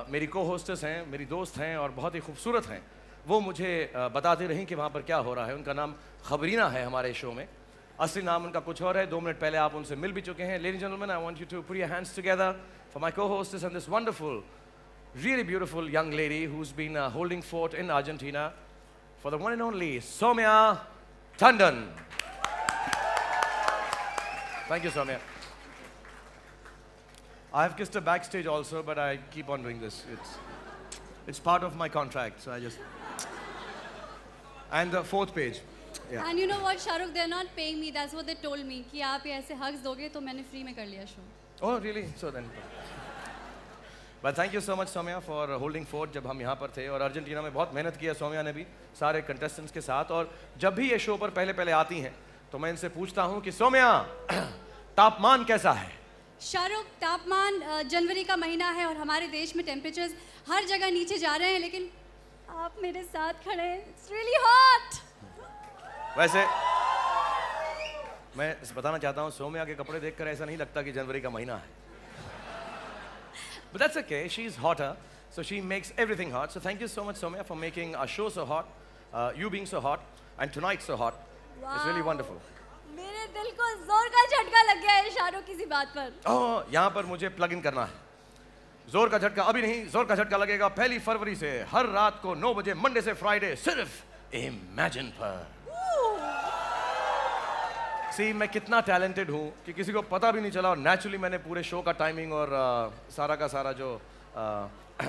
मेरी को होस्टेस हैं, मेरी दोस्त हैं और बहुत ही खूबसूरत हैं, वो मुझे बताती रहीं कि वहाँ पर क्या हो रहा है। उनका नाम खबरीना है हमारे शो में, असली नाम उनका कुछ और है। 2 मिनट पहले आप उनसे मिल भी चुके हैं। Ladies and gentleman, I want you to put your hands together for my cohostess and this wonderful, really beautiful young lady who's been holding fort in Argentina for the one and only Soumya Tandon. Thank you, Soumya. I have kissed her backstage also, but I keep on doing this. It's part of my contract, so I just... And the 4th page. Yeah. And you know what, Shahrukh, they're not paying me. That's what they told me. कि आप ये ऐसे hugs दोगे तो मैंने free में कर लिया show. Oh, really? So then... But thank you so much, Soumya, for holding fort जब हम यहाँ पर थे। और अर्जेंटीना में बहुत मेहनत की है सोम्या ने भी सारे कंटेस्टेंट्स के साथ। और जब भी ये शो पर पहले आती हैं तो मैं इनसे पूछता हूँ कि सोम्या, तापमान कैसा है? शाहरुख, तापमान जनवरी का महीना है और हमारे देश में टेम्परेचर्स हर जगह नीचे जा रहे हैं, लेकिन आप मेरे साथ खड़े हैं। It's really hot. वैसे मैं बताना चाहता हूँ, सोम्या के कपड़े देखकर ऐसा नहीं लगता कि जनवरी का महीना है। But that's okay, she's hotter, so she makes everything hot. So thank you so much, Soumya, for making our show so hot, you being so hot, and tonight so hot. Wow. It's really wonderful. मेरे दिल को जोर का झटका लग गया है शाहरुख किसी बात पर। Oh, यहाँ पर मुझे प्लग इन करना है। जोर का झटका अभी नहीं, जोर का झटका लगेगा 1 फरवरी से हर रात को 9 बजे, मंडे से फ्राइडे, सिर्फ इमेजिन पर। सी, मैं कितना टैलेंटेड हूँ कि किसी को पता भी नहीं चला, और नेचुरली मैंने पूरे शो का टाइमिंग और सारा का सारा जो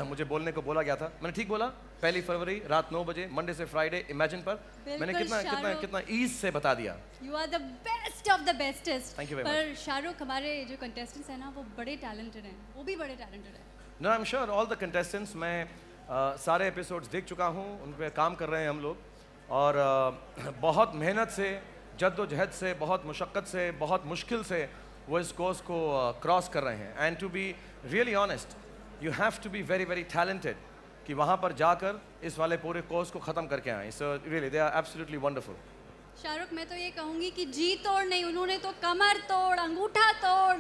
मुझे बोलने को बोला गया था, मैंने ठीक बोला। 1 फरवरी रात 9 बजे, मंडे से फ्राइडे, इमेजिन पर। मैंने कितना ईज से बता दिया। You are the best of the bestest. Thank you very much. पर शाहरुख, हमारे जो कंटेस्टेंट्स हैं ना, वो बड़े टैलेंटेड हैं, वो भी बड़े टैलेंटेड हैं। No, I'm sure all the contestants, मैं सारे एपिसोड्स देख चुका हूँ, उन पर काम कर रहे हैं हम लोग, और बहुत मेहनत से, जद्दोजहद से, बहुत मुशक्क़त से, बहुत मुश्किल से वो इस कोर्स को क्रॉस कर रहे हैं। And to be really honest, you have to be very very talented कि वहाँ पर जाकर इस वाले पूरे कोर्स को ख़त्म करके आएँ। So really they are absolutely wonderful. Shahrukh, मैं तो ये कहूँगी कि जी तोड़ नहीं, उन्होंने तो कमर तोड़, अंगूठा तोड़,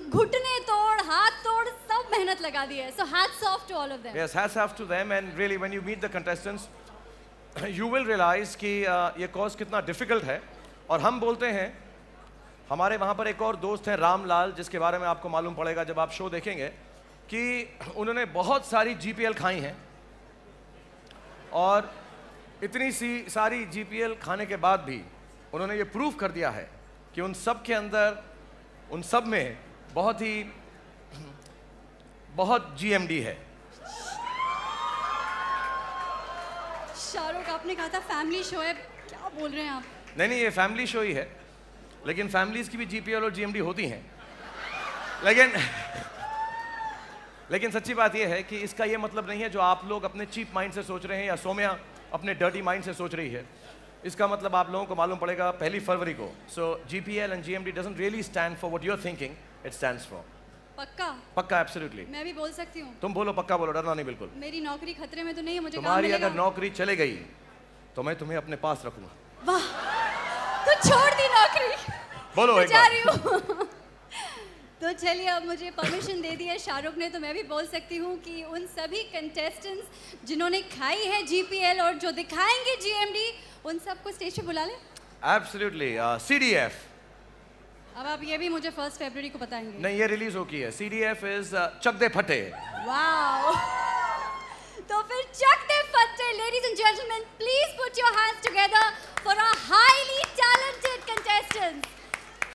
घुटने तोड़, हाथ तोड़, सब मेहनत लगा दी है। So hats off to all of them. Yes, hats off to them, and really when you meet the contestants you will realize कि ये कोर्स कितना डिफ़िकल्ट है। और हम बोलते हैं, हमारे वहाँ पर एक और दोस्त हैं रामलाल, जिसके बारे में आपको मालूम पड़ेगा जब आप शो देखेंगे, कि उन्होंने बहुत सारी GPL खाई हैं, और इतनी सारी GPL खाने के बाद भी उन्होंने ये प्रूव कर दिया है कि उन सब के अंदर, उन सब में बहुत GMD है। शाहरुख, आपने कहा था फैमिली शो है, क्या बोल रहे हैं आप? नहीं, ये फैमिली शो ही है, लेकिन फैमिलीज़ की भी GPL और GMD होती हैं। लेकिन सच्ची बात ये है कि इसका ये मतलब नहीं है जो आप लोग अपने चीप माइंड से सोच रहे हैं, या सोम्या अपने डर्टी माइंड से सोच रही है। इसका मतलब आप लोगों को मालूम पड़ेगा 1 फरवरी को। So GPL and GMD doesn't really stand for what you are thinking, it stands for. पक्का, एब्सोल्युटली। मैं भी बोल सकती हूँ? तुम बोलो, पक्का बोलो, डरना नहीं बिल्कुल। मेरी नौकरी खतरे में तो नहीं है? मुझे तुम्हारी अगर नौकरी चले गई तो मैं तुम्हें अपने पास रखूंगा। वाह, तो छोड़ दी नौकरी? बोलो एक बार। तो चलिए, अब मुझे परमिशन दे दी है शाहरुख ने, तो मैं भी बोल सकती हूँ कि उन सभी कंटेस्टेंट्स जिन्होंने खाई है GPL और जो दिखाएंगे GMD, उन सबको स्टेज पे बुला लें। एब्सोल्युटली। CDF। अब आप ये भी मुझे 1 फरवरी को बताएंगे? नहीं, ये रिलीज हो की है। CDF इज चक दे फटे। वाओ, तो फिर चक दे फटे। Ladies and gentleman, please put your hands together for a high